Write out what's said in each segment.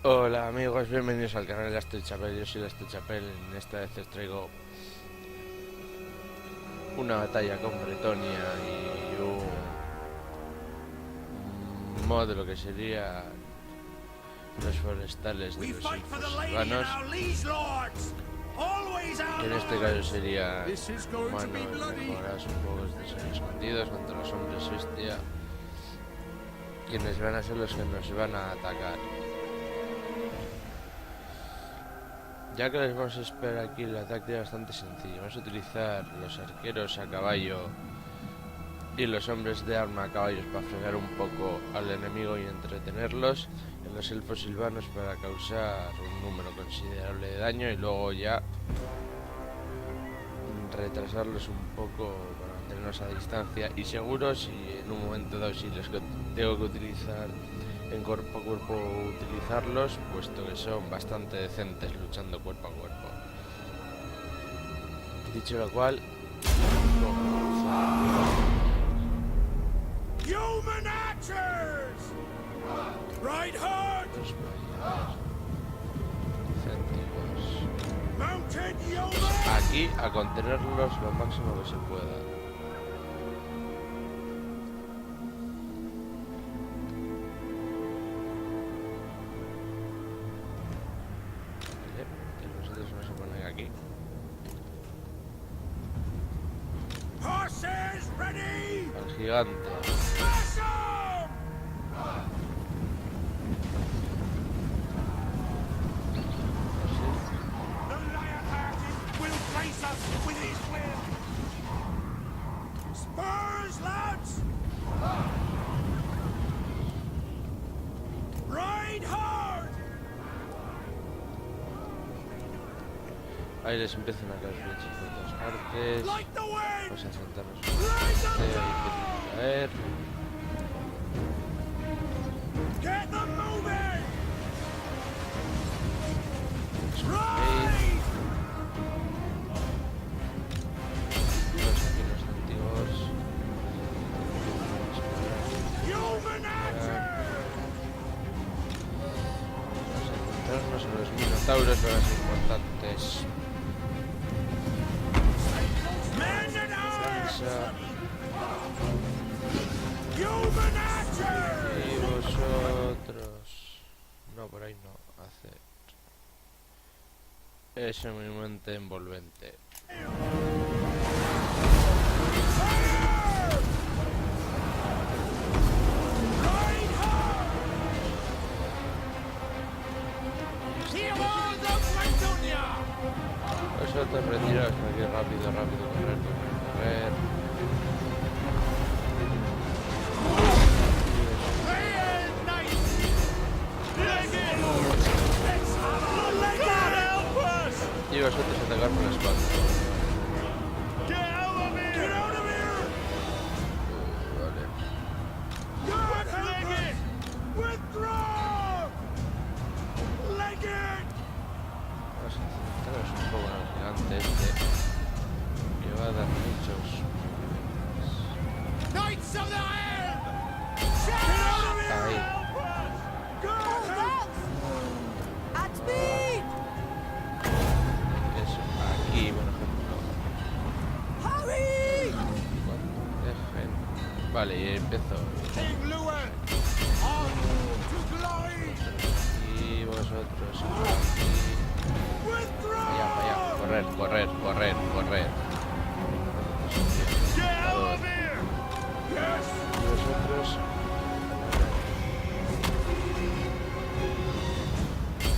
Hola amigos, bienvenidos al canal de Astrid-Chapel. Yo soy Astrid-Chapel. En esta vez os traigo una batalla con Bretonia y un mod de lo que sería los forestales de los elfos silvanos, que en este caso sería humanos mejorados un poco de ser escondidos contra los hombres bestia, quienes van a ser los que nos van a atacar. Ya que les vamos a esperar aquí, la táctica es bastante sencilla. Vamos a utilizar los arqueros a caballo y los hombres de arma a caballos para frenar un poco al enemigo y entretenerlos, en los elfos silvanos para causar un número considerable de daño y luego ya retrasarlos un poco para mantenernos a distancia y seguros, y en un momento dado si les tengo que utilizar en cuerpo a cuerpo utilizarlos, puesto que son bastante decentes luchando cuerpo a cuerpo. Dicho lo cual, Human archers! Right hard! Mounted yeomen! Aquí a contenerlos lo máximo que se pueda. Nosotros nos ponen aquí. Horses ready! Al gigante. Smash 'em! The lion-hearted will grace us with his will! Spurs, lads! Ride hard! Ahí les empiezan a caer flechas por todas partes. Like the wind! Vamos a enfrentarnos Ride a them ahí down! empiezan a caer. Get them moving! Ahí. Ride! Los aquí los antiguos. Human archers! Vamos a encontrarnos a los minotauros, los más importantes. Men at arms! Esa. Human archers! Y vosotros. No, por ahí no. Hacer ese movimiento envolvente. Ride hard! Heroes of Bretonia! Vosotros retiraos aquí rápido, rápido, correr, correr, correr. Hail knights! Legged! Let's have a legged! Help us! Y vosotros atacar por la espalda. Get out of here! Get out of here! Vale. Good legged! Withdraw! Legged! Vamos a centraros un poco en el gigante este, que va a dar muchos. Knights of the Iron! Get out of here! Ahí. Help us! Good help! At speed! Eso, aquí, por ejemplo. Hurry! Cuando dejen. Vale, y empiezo. King Luan! On to glory! Y vosotros aquí. Vaya, vaya. Withdraw! Correr, correr, correr, correr. Get out of here! Yes! Y vosotros.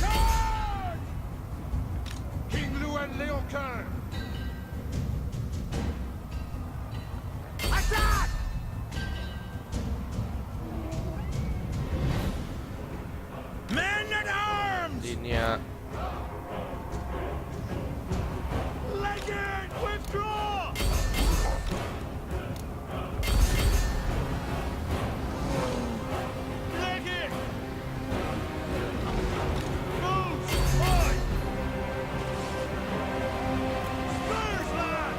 Charge! King Luan Leocan! Attack! Men at arms! Línea. Legend, withdraw! Legend! Move! Oi! Spurs, lad!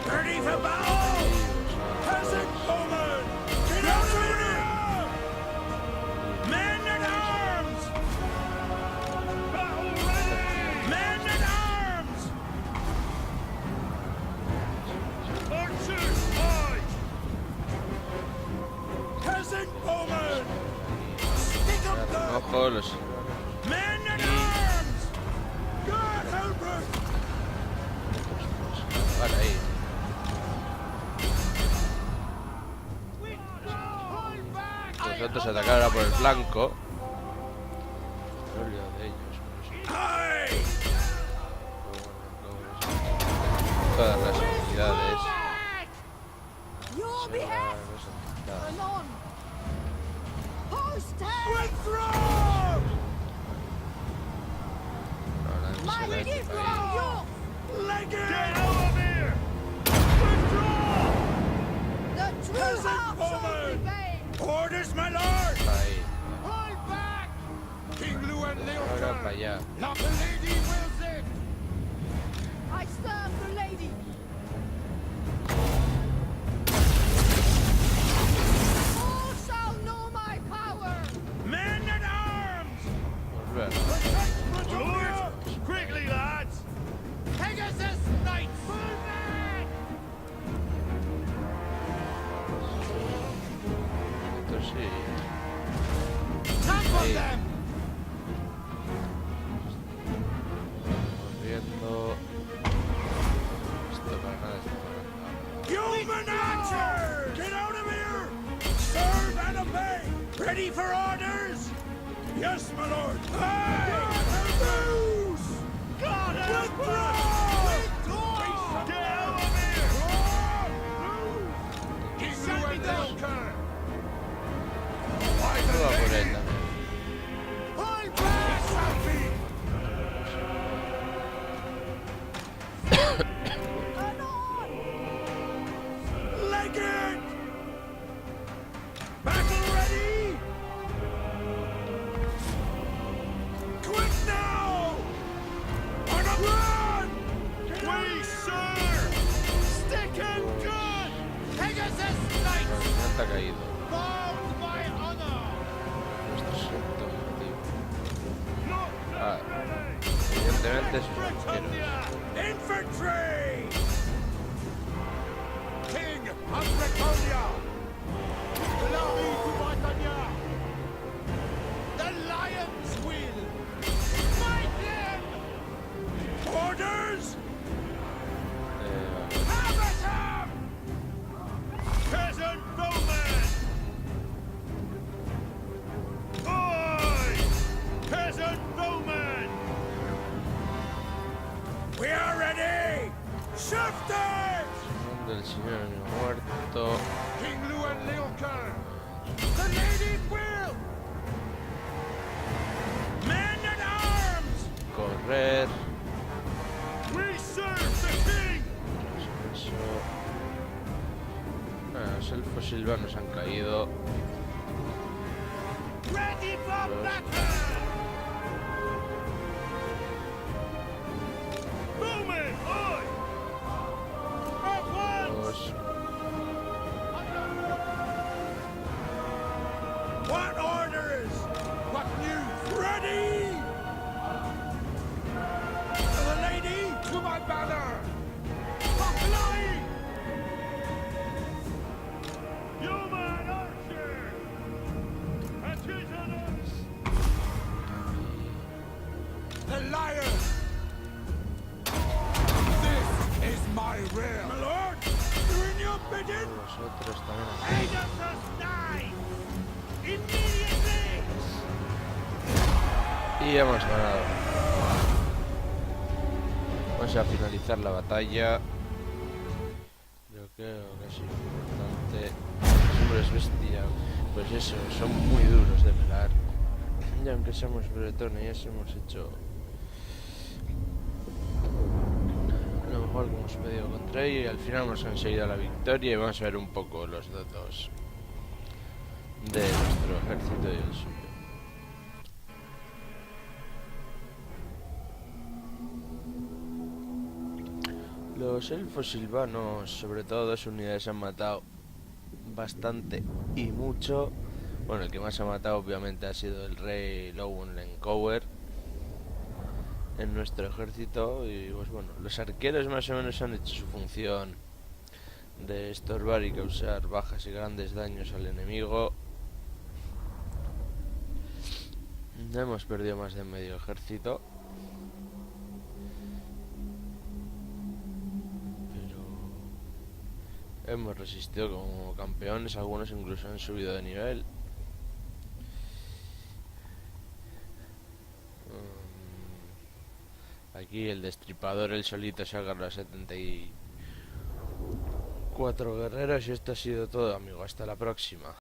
Ready for battle! Peasant bowman! Get out of here! abajo, los... Men at arms! God help us! Vale, ahí. Los otros atacar ahora por el flanco. No olvido de ellos. Aye! Todas las unidades. Your se behest! van a- Anon! Post haste! Withdraw! Ahora My se da gift ahí. from you! Leggett! Get over here! Withdraw! The true Peasant heart shall woman! prevail! Orders, my lord! Ahí. Hold back! King Llewellyn Ahora para allá. Not the Lady Wilson! I serve the lady! All shall know my power! Men at arms! Volver. Protect Pretoria! Quickly, lads! Pegasus Knights! Esto sí. Trample Ahí. them! Corriendo. Esto para nada está parando. Human archers! Get out of here! Serve and obey! Ready for orders? Yes, my lord! Aye! Loose! God withdraw! Withdraw! Get out of here! King Llewellyn Elker! Why Esto va por the él lady? también. Hold back, Sophie! Anon! Leggett! Battle ready! Quick now! On a run! We serve! Stick and good! Pegasus No, Knights! no está caído. Bound by honor! Nuestro sector objetivo. Look Ah, ready! evidentemente sus arqueros. Britannia! Infantry! King of Britannia! Glory to Britannia! The Lion's will! Fight them! Orders! Vale. Have at 'em! Peasant bowmen! Oi! Peasant bowmen! We are ready! Shift it! Nombre del señor muerto. King Llewellyn Elker! The Lady's will! Men at arms! Correr. We serve the king! Eso. Los elfos silvanos han caído. Ready for battle! Bowmen, oi! At once! Los... What orders? What news? Ready! To the lady, to my banner! Flying! Human archer! Artisaners! The lion! This is my realm! My lord, doing your bidding! Los otros también. Pegasus die! Immediately! Y hemos ganado. Vamos a finalizar la batalla. Yo creo que es importante. Los hombres bestia, pues eso, son muy duros de pelar. Y aunque seamos bretones, hemos hecho lo mejor que hemos podido contra ellos y al final hemos conseguido la victoria y vamos a ver un poco los datos de nuestro ejército y el suyo. Los elfos silvanos, sobre todo 2 unidades, han matado bastante y mucho. Bueno, el que más ha matado obviamente ha sido el rey Llewellyn Elker en nuestro ejército. Y pues bueno, los arqueros más o menos han hecho su función de estorbar y causar bajas y grandes daños al enemigo. Ya hemos perdido más de medio ejército. Pero hemos resistido como campeones. Algunos incluso han subido de nivel. Aquí el destripador, el solito, se ha agarrado a 74 guerreros. Y esto ha sido todo, amigo. Hasta la próxima.